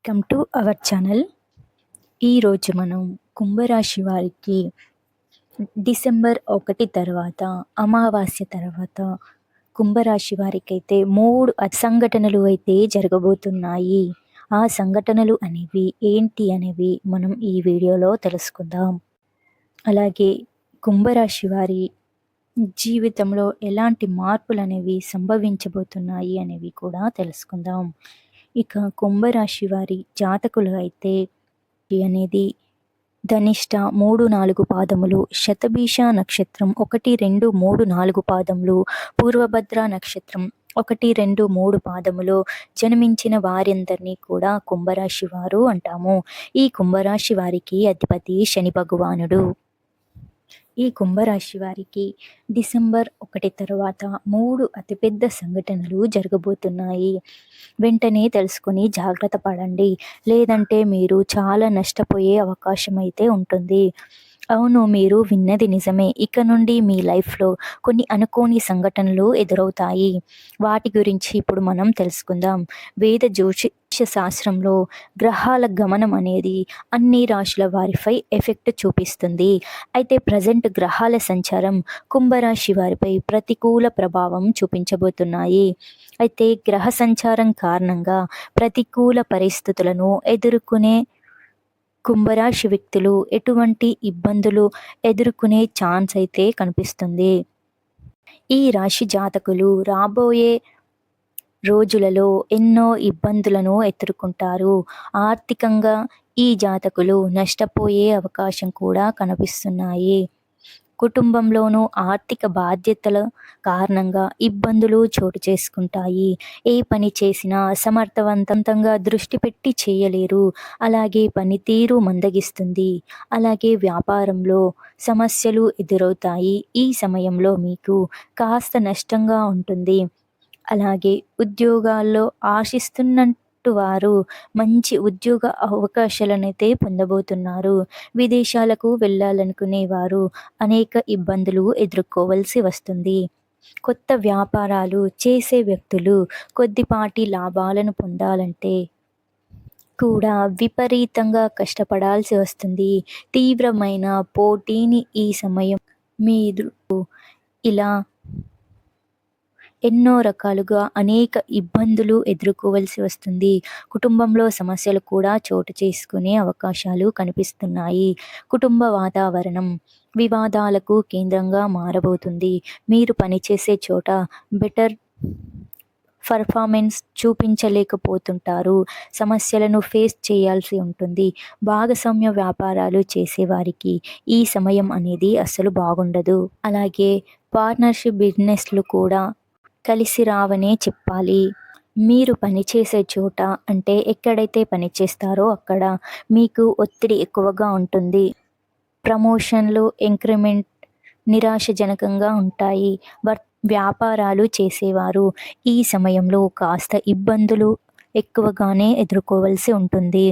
Welcome to our channel. ఈరోజు మనం కుంభరాశి వారికి డిసెంబర్ 1 తర్వాత అమావాస్య తర్వాత కుంభరాశి వారికైతే 3 సంఘటనలు అయితే జరగబోతున్నాయి. ఆ సంఘటనలు అనేవి ఏంటి అనేవి మనం ఈ వీడియోలో తెలుసుకుందాం. అలాగే కుంభరాశి వారి జీవితంలో ఎలాంటి మార్పులు అనేవి సంభవించబోతున్నాయి అనేవి కూడా తెలుసుకుందాం. ఇక కుంభరాశి వారి జాతకులు అయితే అనేది ధనిష్ట 3-4 పాదములు, శతభిష నక్షత్రం 1, 2, 3, 4 పాదములు, పూర్వభద్ర నక్షత్రం 1, 2, 3 పాదములో జన్మించిన వారందరినీ కూడా కుంభరాశి వారు అంటాము. ఈ కుంభరాశి వారికి అధిపతి శని భగవానుడు. ఈ కుంభరాశి వారికి డిసెంబర్ 1 తర్వాత 3 అతిపెద్ద సంఘటనలు జరగబోతున్నాయి. వెంటనే తెలుసుకొని జాగ్రత్త పడండి, లేదంటే మీరు చాలా నష్టపోయే అవకాశం అయితే ఉంటుంది. అవును, మీరు విన్నది నిజమే. ఇక నుండి మీ లైఫ్లో కొన్ని అనుకోని సంఘటనలు ఎదురవుతాయి. వాటి గురించి ఇప్పుడు మనం తెలుసుకుందాం. వేద జ్యోతిష శాస్త్రంలో గ్రహాల గమనం అనేది అన్ని రాశుల వారిపై ఎఫెక్ట్ చూపిస్తుంది. అయితే ప్రజెంట్ గ్రహాల సంచారం కుంభరాశి వారిపై ప్రతికూల ప్రభావం చూపించబోతున్నాయి. అయితే గ్రహ సంచారం కారణంగా ప్రతికూల పరిస్థితులను ఎదుర్కొనే కుంభరాశి వ్యక్తులు ఎటువంటి ఇబ్బందులు ఎదుర్కొనే ఛాన్స్ అయితే కనిపిస్తుంది. ఈ రాశి జాతకులు రాబోయే రోజులలో ఎన్నో ఇబ్బందులను ఎదుర్కొంటారు. ఆర్థికంగా ఈ జాతకులు నష్టపోయే అవకాశం కూడా కనిపిస్తున్నాయి. కుటుంబంలోనూ ఆర్థిక బాధ్యతల కారణంగా ఇబ్బందులు చోటు చేసుకుంటాయి. ఏ పని చేసినా సమర్థవంతంగా దృష్టి పెట్టి చేయలేరు. అలాగే పనితీరు మందగిస్తుంది. అలాగే వ్యాపారంలో సమస్యలు ఎదురవుతాయి. ఈ సమయంలో మీకు కాస్త నష్టంగా ఉంటుంది. అలాగే ఉద్యోగాల్లో ఆశిస్తున్నట్టు వారు మంచి ఉద్యోగ అవకాశాలనైతే పొందబోతున్నారు. విదేశాలకు వెళ్ళాలనుకునే వారు అనేక ఇబ్బందులు ఎదుర్కోవాల్సి వస్తుంది. కొత్త వ్యాపారాలు చేసే వ్యక్తులు కొద్దిపాటి లాభాలను పొందాలంటే కూడా విపరీతంగా కష్టపడాల్సి వస్తుంది. తీవ్రమైన పోటీని ఈ సమయం మీరు ఇలా ఎన్నో రకాలుగా అనేక ఇబ్బందులు ఎదుర్కోవలసి వస్తుంది. కుటుంబంలో సమస్యలు కూడా చోటు చేసుకునే అవకాశాలు కనిపిస్తున్నాయి. కుటుంబ వాతావరణం వివాదాలకు కేంద్రంగా మారబోతుంది. మీరు పనిచేసే చోట బెటర్ పర్ఫార్మెన్స్ చూపించలేకపోతుంటారు. సమస్యలను ఫేస్ చేయాల్సి ఉంటుంది. భాగస్వామ్య వ్యాపారాలు చేసేవారికి ఈ సమయం అనేది అస్సలు బాగుండదు. అలాగే పార్ట్నర్షిప్ బిజినెస్లు కూడా కలిసి రావనే చెప్పాలి. మీరు పనిచేసే చోట అంటే ఎక్కడైతే పనిచేస్తారో అక్కడ మీకు ఒత్తిడి ఎక్కువగా ఉంటుంది. ప్రమోషన్లు, ఇంక్రిమెంట్ నిరాశజనకంగా ఉంటాయి. వ్యాపారాలు చేసేవారు ఈ సమయంలో కాస్త ఇబ్బందులు ఎక్కువగానే ఎదుర్కోవాల్సి ఉంటుంది.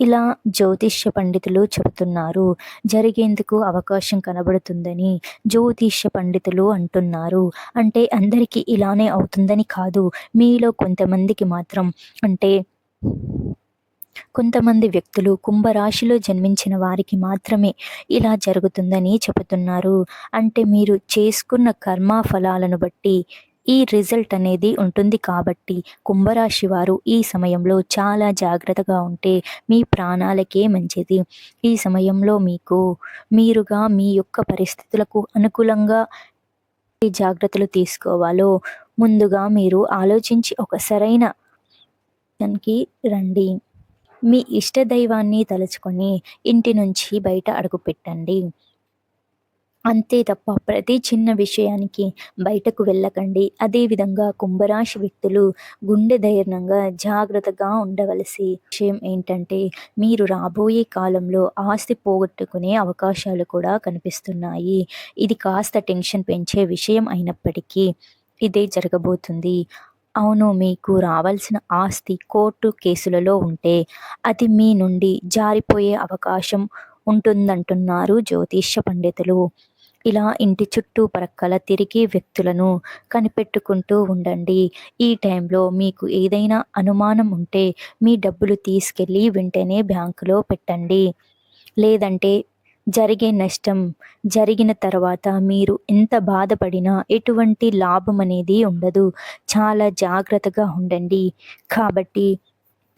ఇలా జ్యోతిష్య పండితులు చెబుతున్నారు. జరిగేందుకు అవకాశం కనబడుతుందని జ్యోతిష్య పండితులు అంటున్నారు. అంటే అందరికీ ఇలానే అవుతుందని కాదు. మీలో కొంతమందికి మాత్రం అంటే కొంతమంది వ్యక్తులు కుంభరాశిలో జన్మించిన వారికి మాత్రమే ఇలా జరుగుతుందని చెబుతున్నారు. అంటే మీరు చేసుకున్న కర్మ ఫలాలను బట్టి ఈ రిజల్ట్ అనేది ఉంటుంది. కాబట్టి కుంభరాశి వారు ఈ సమయంలో చాలా జాగ్రత్తగా ఉంటే మీ ప్రాణాలకే మంచిది. ఈ సమయంలో మీరుగా మీ యొక్క పరిస్థితులకు అనుకూలంగా ఏ జాగ్రత్తలు తీసుకోవాలో ముందుగా మీరు ఆలోచించి ఒక సరైన దానికి రండి. మీ ఇష్టదైవాన్ని తలుచుకొని ఇంటి నుంచి బయట అడుగుపెట్టండి. అంతే తప్ప ప్రతి చిన్న విషయానికి బయటకు వెళ్ళకండి. అదేవిధంగా కుంభరాశి వ్యక్తులు గుండె ధైర్యంగా జాగ్రత్తగా ఉండవలసి విషయం ఏంటంటే మీరు రాబోయే కాలంలో ఆస్తి పోగొట్టుకునే అవకాశాలు కూడా కనిపిస్తున్నాయి. ఇది కాస్త టెన్షన్ పెంచే విషయం అయినప్పటికీ ఇదే జరగబోతుంది. అవును, మీకు రావాల్సిన ఆస్తి కోర్టు కేసులలో ఉంటే అది మీ నుండి జారిపోయే అవకాశం ఉంటుందంటున్నారు జ్యోతిష్య పండితులు. ఇలా ఇంటి చుట్టూ ప్రక్కల తిరిగే వ్యక్తులను కనిపెట్టుకుంటూ ఉండండి. ఈ టైంలో మీకు ఏదైనా అనుమానం ఉంటే మీ డబ్బులు తీసుకెళ్ళి వెంటనే బ్యాంకులో పెట్టండి. లేదంటే జరిగే నష్టం జరిగిన తర్వాత మీరు ఎంత బాధపడినా ఎటువంటి లాభం అనేది ఉండదు. చాలా జాగ్రత్తగా ఉండండి. కాబట్టి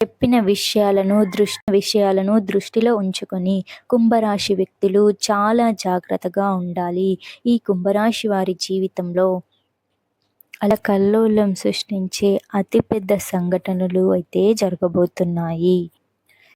చెప్పిన విషయాలను దృష్టిలో ఉంచుకొని కుంభరాశి వ్యక్తులు చాలా జాగ్రత్తగా ఉండాలి. ఈ కుంభరాశి వారి జీవితంలో అలా కల్లోలం సృష్టించే అతిపెద్ద సంఘటనలు అయితే జరగబోతున్నాయి.